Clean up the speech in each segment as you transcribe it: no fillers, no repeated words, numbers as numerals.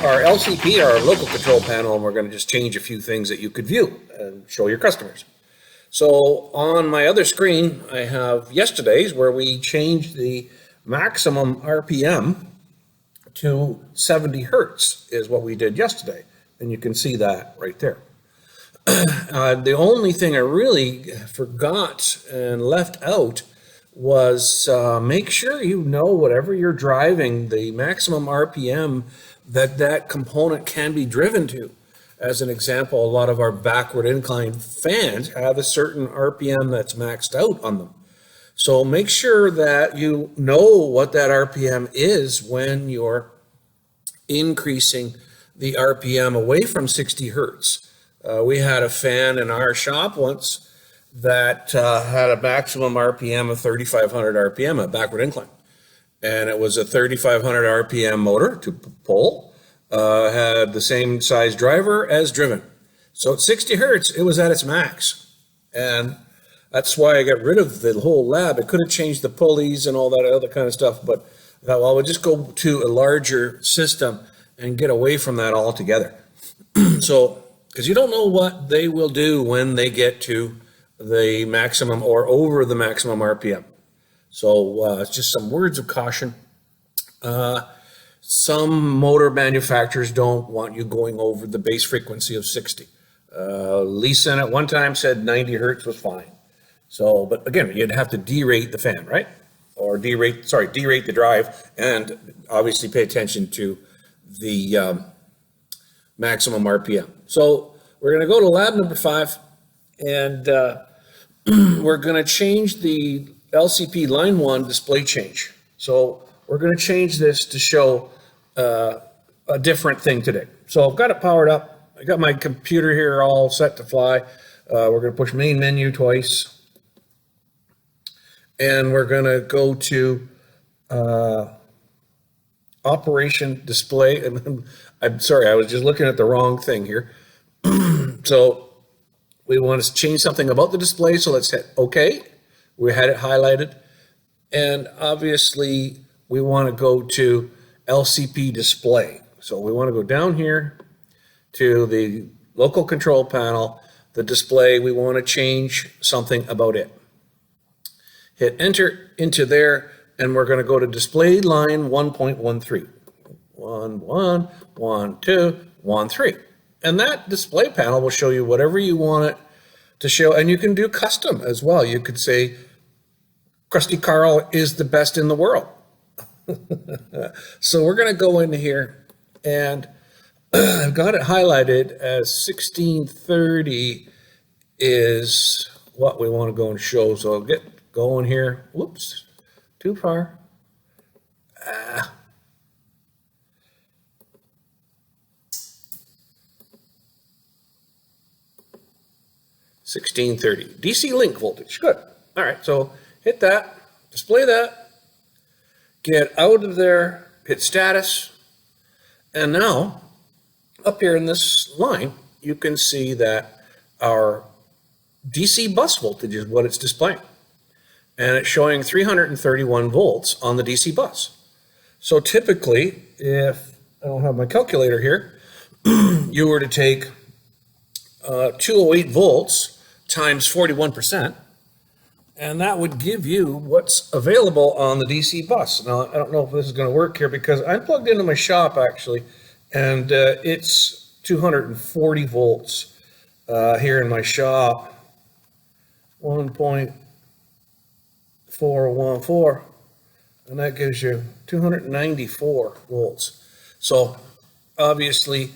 our LCP, our local control panel, and we're going to just change a few things that you could view and show your customers. So on my other screen, I have yesterday's where we changed the maximum RPM to 70 hertz is what we did yesterday. And you can see that right there. The only thing I really forgot and left out was make sure you know whatever you're driving, the maximum RPM that component can be driven to. As an example, a lot of our backward incline fans have a certain RPM that's maxed out on them. So make sure that you know what that RPM is when you're increasing the RPM away from 60 hertz. We had a fan in our shop once that had a maximum RPM of 3,500 RPM at backward incline. And it was a 3,500 RPM motor to pull. Had the same size driver as driven. So at 60 hertz, it was at its max. And that's why I got rid of the whole lab. It could have changed the pulleys and all that other kind of stuff, but I thought, well, we'll just go to a larger system and get away from that altogether. So, because you don't know what they will do when they get to the maximum or over the maximum RPM. So it's just some words of caution. Some motor manufacturers don't want you going over the base frequency of 60. Lisa at one time said 90 hertz was fine. So, but again, you'd have to derate the fan, right? Or derate the drive, and obviously pay attention to the maximum RPM. So we're going to go to lab number 5, and we're going to change the LCP line 1 display change. So we're going to change this to show a different thing today. So I've got it powered up. I got my computer here all set to fly. We're going to push main menu twice. And we're going to go to operation display. I'm sorry, I was just looking at the wrong thing here. So we want to change something about the display. So let's hit OK. We had it highlighted. And obviously, we want to go to LCP display. So we want to go down here to the local control panel, the display. We want to change something about it. Hit enter into there, and we're going to go to display line 1.13. 1, 1, 1, 2, 1, 3. And that display panel will show you whatever you want it to show. And you can do custom as well. You could say, Krusty Karl is the best in the world. So we're going to go in here, and I've got it highlighted as 1630 is what we want to go and show. So I'll get going here. Whoops, too far. 1630 DC link voltage. Good. All right, so hit that, display that. Get out of there, hit status, and now up here in this line, you can see that our DC bus voltage is what it's displaying. And it's showing 331 volts on the DC bus. So typically, if I don't have my calculator here, you were to take 208 volts times 41%, and that would give you what's available on the DC bus. Now, I don't know if this is going to work here because I'm plugged into my shop, actually, and it's 240 volts here in my shop, 1.414, and that gives you 294 volts. So, obviously,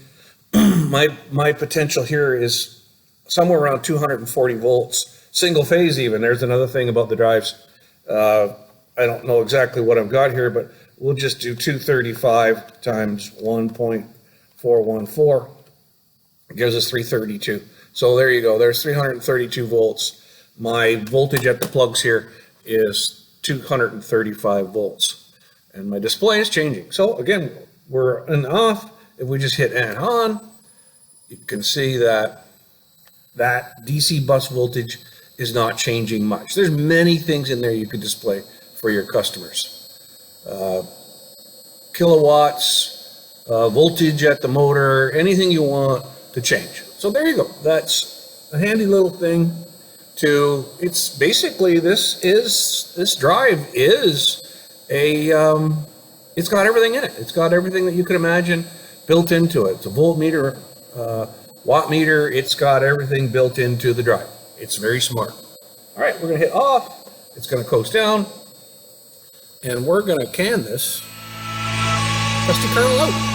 my potential here is somewhere around 240 volts. Single phase even. There's another thing about the drives. I don't know exactly what I've got here, but we'll just do 235 times 1.414. It gives us 332. So there you go. There's 332 volts. My voltage at the plugs here is 235 volts. And my display is changing. So again, we're in off. If we just hit and on, you can see that that DC bus voltage is not changing much. There's many things in there you could display for your customers. Kilowatts, voltage at the motor, anything you want to change. So there you go. That's a handy little thing to, it's basically, this drive is it's got everything in it. It's got everything that you could imagine built into it. It's a voltmeter, watt meter. It's got everything built into the drive. It's very smart. All right, we're going to hit off. It's going to coast down. And we're going to can this Krusty Karl out.